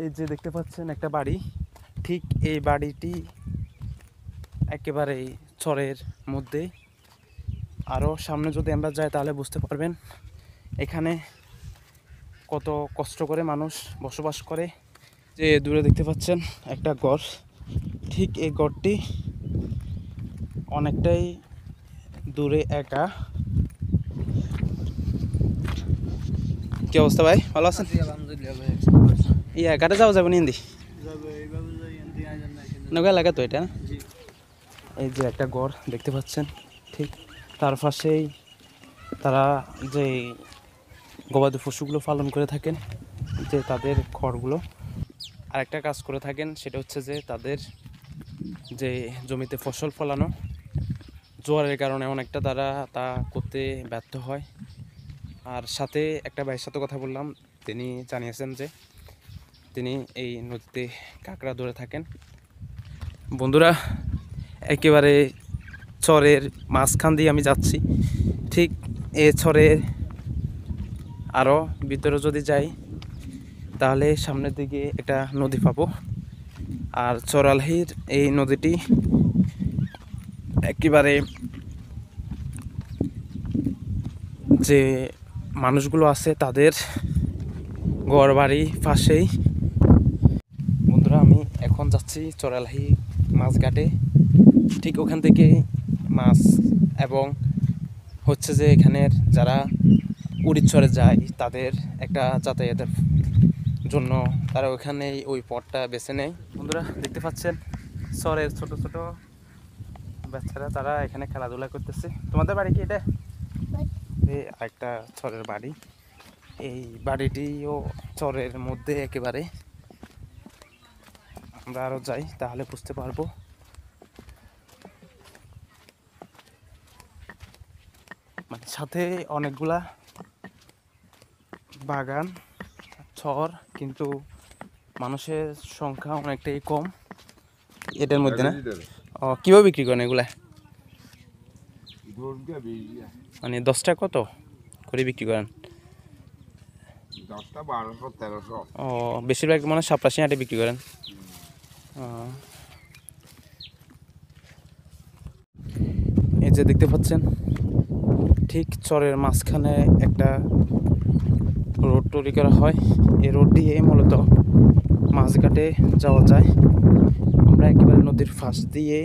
এই যে দেখতে পাচ্ছেন একটা বাড়ি, ঠিক এই বাড়িটি একেবারেই চরের মধ্যে। আরও সামনে যদি আমরা যাই তাহলে বুঝতে পারবেন এখানে কত কষ্ট করে মানুষ বসবাস করে। যে দূরে দেখতে পাচ্ছেন একটা ঘর, ঠিক এই ঘরটি অনেকটাই দূরে একা। কি অবস্থা ভাই, ভালো আছেন? এই একাটা যাওয়া যাবে না হিন্দি নৌকা এলাকা তো এটা। এই যে একটা ঘর দেখতে পাচ্ছেন, ঠিক তার পাশেই তারা যে গবাদি পশুগুলো পালন করে থাকেন, যে তাদের খড়গুলো। আরেকটা কাজ করে থাকেন, সেটা হচ্ছে যে তাদের যে জমিতে ফসল ফলানো, জোয়ারের কারণে অনেকটা তারা তা করতে ব্যর্থ হয়। আর সাথে একটা ভাইয়ের সাথে কথা বললাম, তিনি জানিয়েছেন যে তিনি এই নদীতে কাঁকড়া ধরে থাকেন। বন্ধুরা, একেবারে চরের মাঝখান দিয়ে আমি যাচ্ছি। ঠিক এ চরের আরও ভিতরে যদি যাই তাহলে সামনের দিকে একটা নদী পাবো। আর চরালহির এই নদীটি একেবারে যে মানুষগুলো আছে তাদের ঘর বাড়ি পাশেই। বন্ধুরা, আমি এখন যাচ্ছি চরালহি মাছঘাটে। ঠিক ওখান থেকে মাছ এবং হচ্ছে যে এখানের যারা উড়িচ্ছরে যায় তাদের একটা যাতায়াতের জন্য তারা ওখানে ওই পথটা বেছে নেয়। বন্ধুরা দেখতে পাচ্ছেন চরের ছোট ছোট বাচ্চারা তারা এখানে খেলাধুলা করতেছে। তোমাদের বাড়ি কি এটা? একটা চরের বাড়ি, এই বাড়িটিও চরের মধ্যে একেবারে। আমরা আরো যাই তাহলে বুঝতে পারবো। মানে সাথে অনেকগুলা বাগান, চর, কিন্তু মানুষের সংখ্যা অনেকটাই কম এটার মধ্যে না। ও, কিভাবে বিক্রি করেন এগুলা? মানে 10 টাকা কত করে বিক্রি করেন? 10টা 1200 1300। ও, বেশিরভাগ মানে সাপ্তাহিক হাটে বিক্রি করেন। এই যে দেখতে পাচ্ছেন ঠিক চরের মাঝখানে একটা রোড তৈরি করা হয়। এই রোড দিয়ে মূলত মাছঘাটে যাওয়া যায়। আমরা একেবারে নদীর পাশ দিয়ে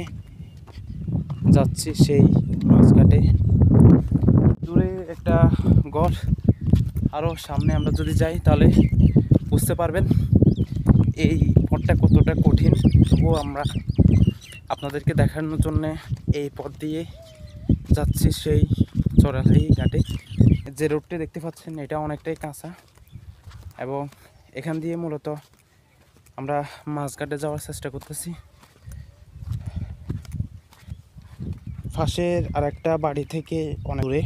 যাচ্ছি সেই মাছঘাটে। দূরে একটা ঘর, আরও সামনে আমরা যদি যাই তাহলে বুঝতে পারবেন এই পথটা কতটা কঠিন। তবুও আমরা আপনাদেরকে দেখানোর জন্য এই পথ দিয়ে যাচ্ছি সেই চরালহি ঘাটে। যে রোডটি দেখতে পাচ্ছেন এটা অনেকটাই কাঁচা, এবং এখান দিয়ে মূলত আমরা মাছঘাটে যাওয়ার চেষ্টা করতেছি। পাশের আর একটা বাড়ি থেকে অনেক দূরে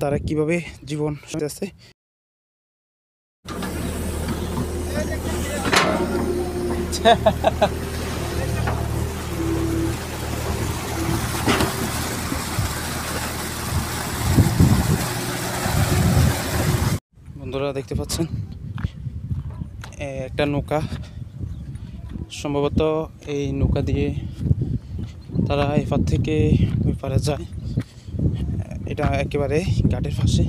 তারা কিভাবে জীবন আছে। বন্ধুরা দেখতে পাচ্ছেন একটা নৌকা, সম্ভবত এই নৌকা দিয়ে তারা এপার থেকে ওই পারে যায়। এটা একেবারে ঘাটের পাশে।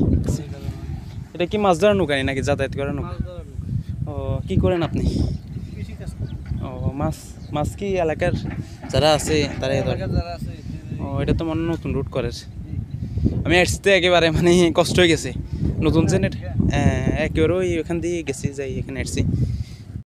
এটা কি মাছ ধরার নৌকা নাকি যাতায়াত করার নৌকা? ও, কি করেন আপনি? ও, মাছ মাছ কি এলাকার যারা আছে তারা? ও, এটা তো মনে নতুন রুট করে। আমি আসতে একেবারে মানে কষ্ট হয়ে গেছে, নতুন জেনে একেবারে ওই ওখান দিয়ে গেছি যাই এখানে আসছি।